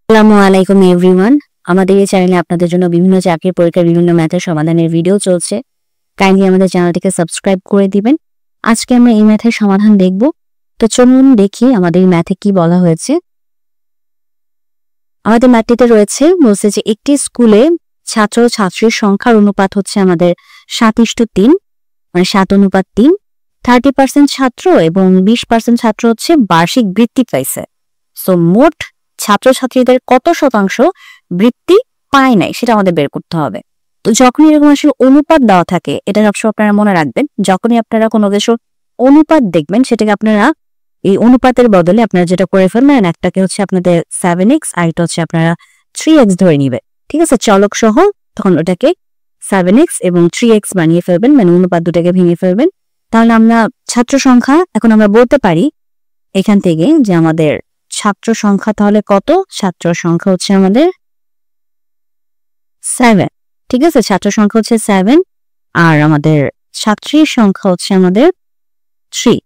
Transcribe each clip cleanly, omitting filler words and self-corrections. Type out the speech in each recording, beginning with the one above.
আসসালামু আলাইকুম এভরিওয়ান। আমাদের এই চ্যানেলে আপনাদের জন্য বিভিন্ন চাকরির পরীক্ষার বিভিন্ন ম্যাথের সমাধানের ভিডিও চলছে। কাইন্ডলি আমাদের চ্যানেলটিকে সাবস্ক্রাইব করে দিবেন। আজকে আমরা এই ম্যাথের সমাধান দেখব। তো চলুন দেখি আমাদের এই ম্যাথে কি বলা হয়েছে। আমাদের ম্যাথটিতে বলছে যে একটি স্কুলে ছাত্র ও ছাত্রীর সংখ্যার অনুপাত হচ্ছে আমাদের 7:3, মানে 7:3। 30% ছাত্র এবং 20% ছাত্র হচ্ছে বার্ষিক বৃত্তি পাইছে। সো মোট ছাত্রছাত্রীদের কত শতাংশ বৃত্তি পায় নাই সেটা আমাদের বের করতে হবে। তো যখনই এরকম আসলে অনুপাত দেওয়া থাকে, এটা সবসময় আপনারা মনে রাখবেন, যখনই আপনারা কোনো কিছু অনুপাত দেখবেন সেটাকে আপনারা এই অনুপাতের বদলে আপনারা যেটা করে ফেলবেন, একটাকে হচ্ছে আপনাদের 7x আর এটা হচ্ছে আপনারা 3x ধরে নিবে। ঠিক আছে, চলক সহ তখন ওটাকে 7x এবং 3x বানিয়ে ফেলবেন, মানে অনুপাত দুটাকে ভেঙে ফেলবেন। তাহলে আমরা ছাত্র সংখ্যা এখন আমরা বলতে পারি এখান থেকে যে আমাদের ছাত্র সংখ্যা তাহলে কত? ছাত্র সংখ্যা হচ্ছে আমাদের 7। ঠিক আছে, ছাত্র সংখ্যা হচ্ছে 7 আর আমাদের ছাত্রীর সংখ্যা হচ্ছে আমাদের 3।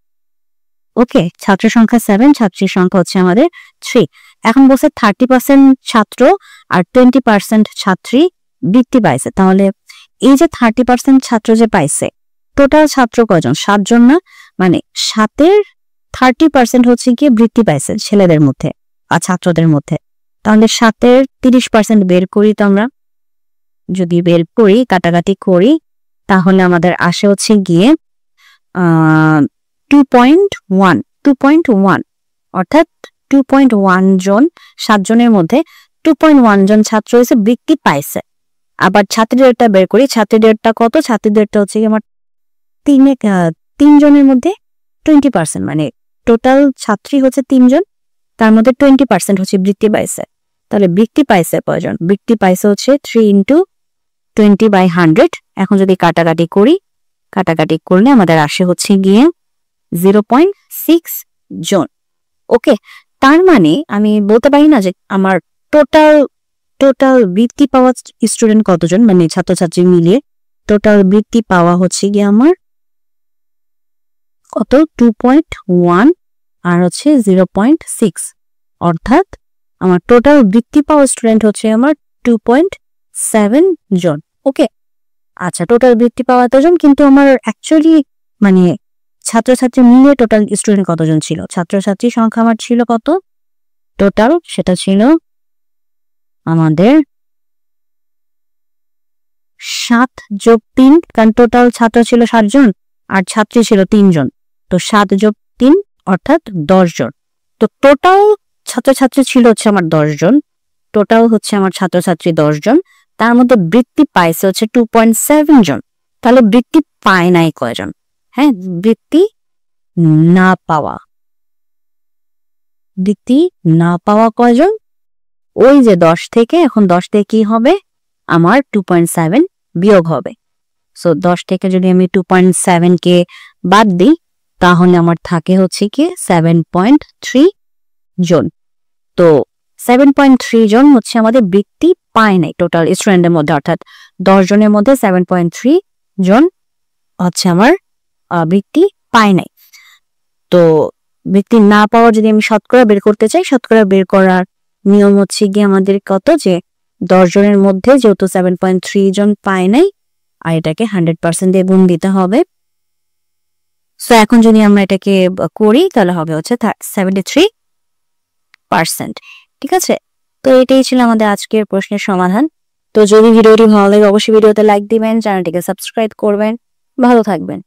ওকে, ছাত্র সংখ্যা 7, ছাত্রীর সংখ্যা হচ্ছে আমাদের 3। এখন বলছে 30% ছাত্র আর 20% ছাত্রী বৃত্তি পাইছে। তাহলে এই যে 30% ছাত্র যে পাইছে, টোটাল ছাত্র কয়জন? 7 জন না? মানে 7-এর 30% হচ্ছে গিয়ে বৃত্তি পাইছে ছেলেদের মধ্যে আর ছাত্রদের মধ্যে। তাহলে 7-এর 30% বের করি। তো আমরা যদি বের করি, কাটাকাটি করি, তাহলে আমাদের আসে হচ্ছে গিয়ে 2.1, অর্থাৎ 2.1 জন। 7 জনের মধ্যে 2.1 জন ছাত্র হয়েছে বৃত্তি পাইছে। আবার ছাত্রীদেরটা বের করি, ছাত্রীদেরটা কত? ছাত্রীদেরটা হচ্ছে আমার 3 জনের মধ্যে 20%, মানে টোটাল ছাত্রী হচ্ছে 3 জন, তার মধ্যে 20% হচ্ছে বৃত্তি পাইছে। তাহলে বৃত্তি পাইছে কয়জন? বৃত্তি পাইছে হচ্ছে 3 × 20/100। এখন যদি কাটাকাটি করি, কাটাকাটি করলে আমাদের আসে হচ্ছে গিয়ে 0.6 জন। ওকে, তার মানে আমি বলতে পারি না যে আমার টোটাল বৃত্তি পাওয়া স্টুডেন্ট কতজন, মানে ছাত্রছাত্রী মিলিয়ে টোটাল বৃত্তি পাওয়া হচ্ছে গিয়ে আমার কত? 2.1 আর হচ্ছে 0.6, অর্থাৎ আমার টোটাল বৃত্তি পাওয়া স্টুডেন্ট হচ্ছে আমার 2.7 জন। ওকে, আচ্ছা, টোটাল বৃত্তি পাওয়া এতজন, কিন্তু আমার অ্যাকচুয়ালি মানে ছাত্রছাত্রী মিলিয়ে টোটাল স্টুডেন্ট কতজন ছিল? ছাত্রছাত্রী সংখ্যা আমার ছিল কত টোটাল? সেটা ছিল আমাদের 7 + 3, কারণ টোটাল ছাত্র ছিল 7 জন আর ছাত্রী ছিল 3 জন। তো 7 + 3 অর্থাৎ 10 জন। তো টোটাল ছাত্রছাত্রী ছিল হচ্ছে আমার 10 জন। টোটাল হচ্ছে আমার ছাত্রছাত্রী 10 জন, তার মধ্যে বৃত্তি পাইছে হচ্ছে 2.7 জন। তাহলে বৃত্তি পায় নাই কয়জন? হ্যাঁ, বৃত্তি না পাওয়া কয়জন? ওই যে 10 থেকে, এখন 10 থেকে কি হবে? আমার 2.7 বিয়োগ হবে। সো 10 থেকে যদি আমি 2.7 কে বাদ দিই, তাহলে আমার থাকে হচ্ছে কি 7.3 জন। তো 7.3 জন হচ্ছে আমাদের বৃত্তি পায় নাই টোটাল স্টুডেন্টের মধ্যে, অর্থাৎ 10 জনের মধ্যে 7.3 জন হচ্ছে আমার বৃত্তি পায় নাই। তো বৃত্তি না পাওয়ার যদি আমি শতকরা বের করতে চাই, শতকরা বের করার নিয়ম হচ্ছে গিয়ে আমাদের কত, যে 10 জনের মধ্যে যেহেতু 7.3 জন পায় নাই, আর এটাকে 100% দিয়ে গুণ দিতে হবে। সো এখন যদি আমরা এটাকে করি তাহলে হবে হচ্ছে 73%। ঠিক আছে, তো এটাই ছিল আমাদের আজকের প্রশ্নের সমাধান। তো যদি ভিডিওটি ভালো লাগে অবশ্যই ভিডিওতে লাইক দিবেন, চ্যানেলটিকে সাবস্ক্রাইব করবেন। ভালো থাকবেন।